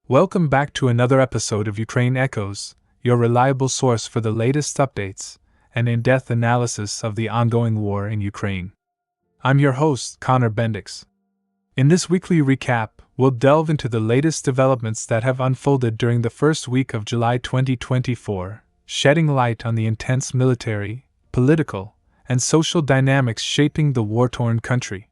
Welcome back to another episode of Ukraine Echoes, your reliable source for the latest updates and in-depth analysis of the ongoing war in Ukraine. I'm your host, Connor Bendix. In this weekly recap, we'll delve into the latest developments that have unfolded during the first week of July 2024, shedding light on the intense military, political, and social dynamics shaping the war-torn country.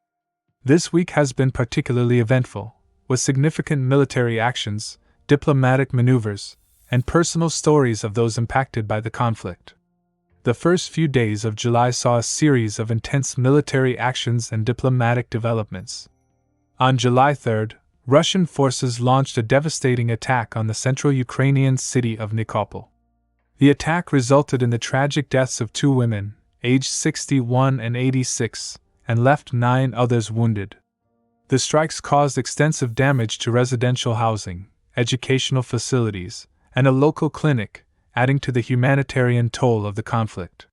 This week has been particularly eventful, with significant military actions, diplomatic maneuvers, and personal stories of those impacted by the conflict. The first few days of July saw a series of intense military actions and diplomatic developments. On July 3rd, Russian forces launched a devastating attack on the central Ukrainian city of Nikopol. The attack resulted in the tragic deaths of 2 women, aged 61 and 86, and left 9 others wounded. The strikes caused extensive damage to residential housing, educational facilities, and a local clinic, adding to the humanitarian toll of the conflict.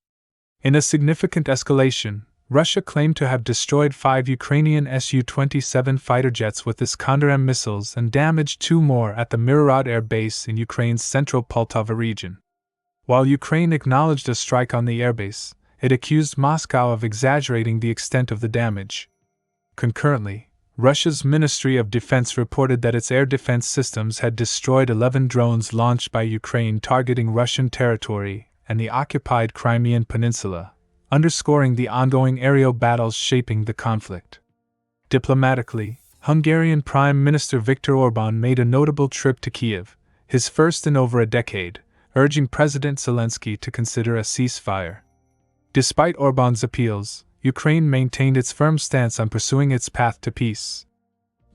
In a significant escalation, Russia claimed to have destroyed 5 Ukrainian Su-27 fighter jets with Iskander-M missiles and damaged 2 more at the Mirorod Air Base in Ukraine's central Poltava region. While Ukraine acknowledged a strike on the airbase, it accused Moscow of exaggerating the extent of the damage. Concurrently, Russia's Ministry of Defense reported that its air defense systems had destroyed 11 drones launched by Ukraine targeting Russian territory and the occupied Crimean Peninsula, underscoring the ongoing aerial battles shaping the conflict. Diplomatically, Hungarian Prime Minister Viktor Orban made a notable trip to Kiev, his first in over a decade, urging President Zelensky to consider a ceasefire. Despite Orban's appeals, Ukraine maintained its firm stance on pursuing its path to peace.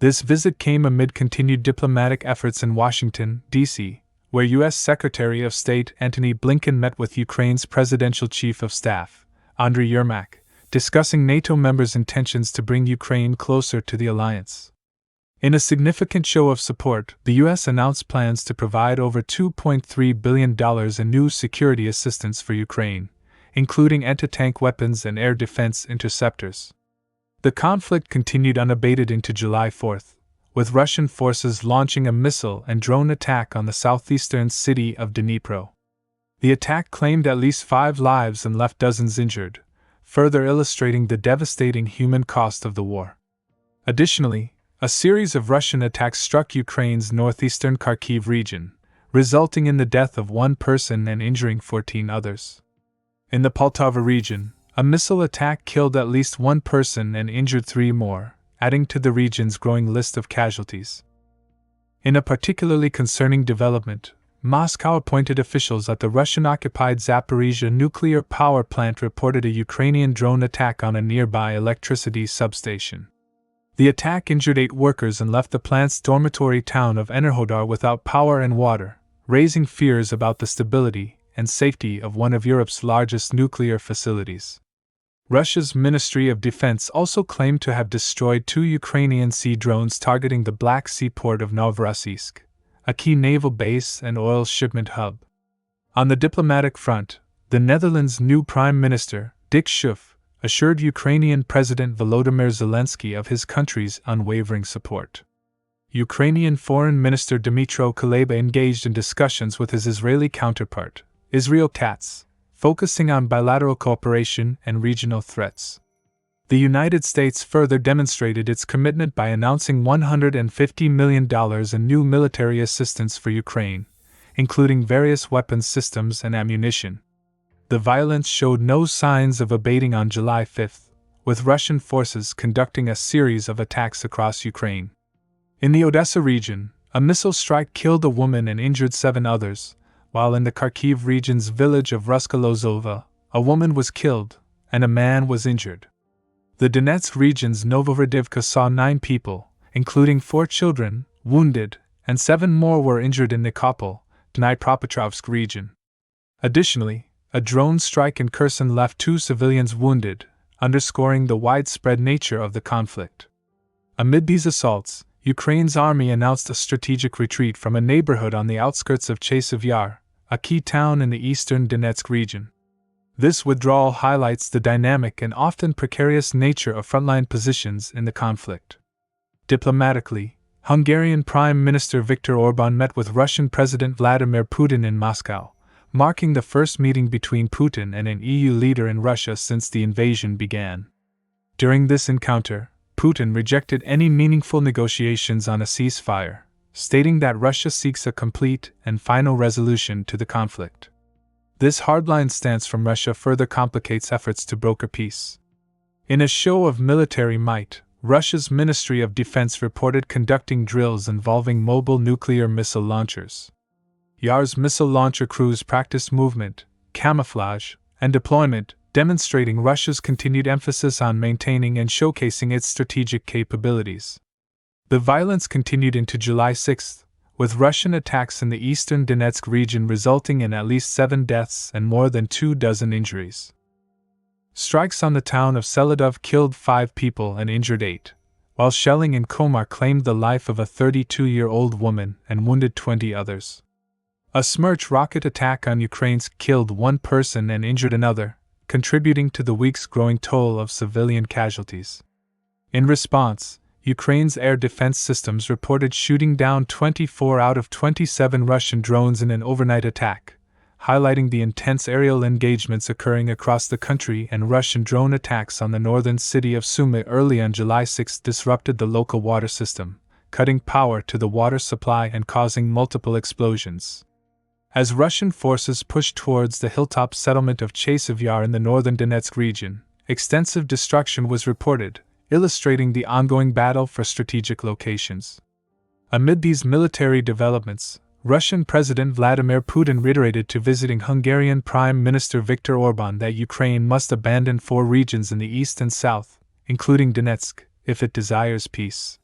This visit came amid continued diplomatic efforts in Washington, D.C., where U.S. Secretary of State Antony Blinken met with Ukraine's presidential chief of staff, Andriy Yermak, discussing NATO members' intentions to bring Ukraine closer to the alliance. In a significant show of support, the U.S. announced plans to provide over $2.3 billion in new security assistance for Ukraine, including anti-tank weapons and air defense interceptors. The conflict continued unabated into July 4th, with Russian forces launching a missile and drone attack on the southeastern city of Dnipro. The attack claimed at least 5 lives and left dozens injured, further illustrating the devastating human cost of the war. Additionally, a series of Russian attacks struck Ukraine's northeastern Kharkiv region, resulting in the death of 1 person and injuring 14 others. In the Poltava region, a missile attack killed at least 1 person and injured 3 more, adding to the region's growing list of casualties. In a particularly concerning development, Moscow appointed officials at the Russian-occupied Zaporizhzhia nuclear power plant reported a Ukrainian drone attack on a nearby electricity substation. The attack injured 8 workers and left the plant's dormitory town of Enerhodar without power and water, raising fears about the stability and safety of one of Europe's largest nuclear facilities. Russia's Ministry of Defense also claimed to have destroyed 2 Ukrainian sea drones targeting the Black Sea port of Novorossiysk, a key naval base and oil shipment hub. On the diplomatic front, the Netherlands' new Prime Minister, Dick Schoof, assured Ukrainian President Volodymyr Zelensky of his country's unwavering support. Ukrainian Foreign Minister Dmytro Kuleba engaged in discussions with his Israeli counterpart, Israel Katz, focusing on bilateral cooperation and regional threats. The United States further demonstrated its commitment by announcing $150 million in new military assistance for Ukraine, including various weapons systems and ammunition. The violence showed no signs of abating on July 5th, with Russian forces conducting a series of attacks across Ukraine. In the Odessa region, a missile strike killed a woman and injured 7 others, while in the Kharkiv region's village of Ruskalozova, a woman was killed and a man was injured. The Donetsk region's Novorodivka saw 9 people, including 4 children, wounded, and 7 more were injured in Nikopol, Dnipropetrovsk region. Additionally, a drone strike in Kherson left 2 civilians wounded, underscoring the widespread nature of the conflict. Amid these assaults, Ukraine's army announced a strategic retreat from a neighborhood on the outskirts of Chasiv Yar, a key town in the eastern Donetsk region. This withdrawal highlights the dynamic and often precarious nature of frontline positions in the conflict. Diplomatically, Hungarian Prime Minister Viktor Orban met with Russian President Vladimir Putin in Moscow, marking the first meeting between Putin and an EU leader in Russia since the invasion began. During this encounter, Putin rejected any meaningful negotiations on a ceasefire, stating that Russia seeks a complete and final resolution to the conflict. This hardline stance from Russia further complicates efforts to broker peace. In a show of military might, Russia's Ministry of Defense reported conducting drills involving mobile nuclear missile launchers. Yar's missile launcher crews practiced movement, camouflage, and deployment, demonstrating Russia's continued emphasis on maintaining and showcasing its strategic capabilities. The violence continued into July 6, with Russian attacks in the eastern Donetsk region resulting in at least 7 deaths and more than 24 injuries. Strikes on the town of Seladov killed 5 people and injured 8, while shelling in Komar claimed the life of a 32-year-old woman and wounded 20 others. A Smerch rocket attack on Ukraine killed 1 person and injured another, contributing to the week's growing toll of civilian casualties. In response, Ukraine's air defense systems reported shooting down 24 out of 27 Russian drones in an overnight attack, highlighting the intense aerial engagements occurring across the country. And Russian drone attacks on the northern city of Sumy early on July 6 disrupted the local water system, cutting power to the water supply and causing multiple explosions. As Russian forces pushed towards the hilltop settlement of Chasiv Yar in the northern Donetsk region, extensive destruction was reported, illustrating the ongoing battle for strategic locations. Amid these military developments, Russian President Vladimir Putin reiterated to visiting Hungarian Prime Minister Viktor Orban that Ukraine must abandon 4 regions in the east and south, including Donetsk, if it desires peace.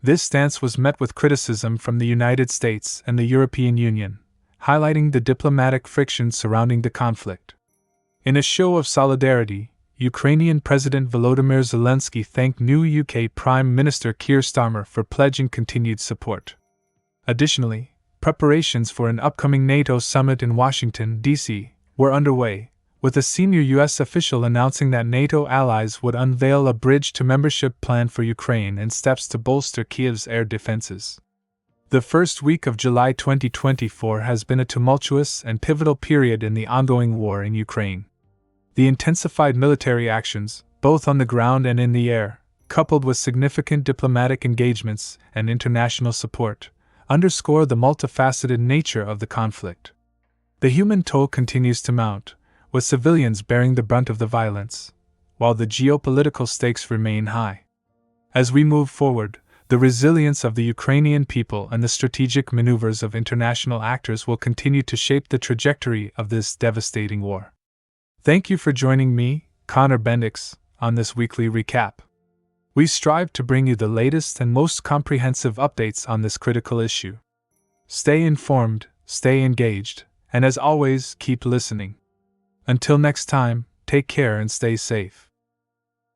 This stance was met with criticism from the United States and the European Union, highlighting the diplomatic friction surrounding the conflict. In a show of solidarity, Ukrainian President Volodymyr Zelensky thanked new UK Prime Minister Keir Starmer for pledging continued support. Additionally, preparations for an upcoming NATO summit in Washington, D.C., were underway, with a senior U.S. official announcing that NATO allies would unveil a bridge-to-membership plan for Ukraine and steps to bolster Kiev's air defenses. The first week of July 2024 has been a tumultuous and pivotal period in the ongoing war in Ukraine. The intensified military actions, both on the ground and in the air, coupled with significant diplomatic engagements and international support, underscore the multifaceted nature of the conflict. The human toll continues to mount, with civilians bearing the brunt of the violence, while the geopolitical stakes remain high. As we move forward, the resilience of the Ukrainian people and the strategic maneuvers of international actors will continue to shape the trajectory of this devastating war. Thank you for joining me, Connor Bendix, on this weekly recap. We strive to bring you the latest and most comprehensive updates on this critical issue. Stay informed, stay engaged, and as always, keep listening. Until next time, take care and stay safe.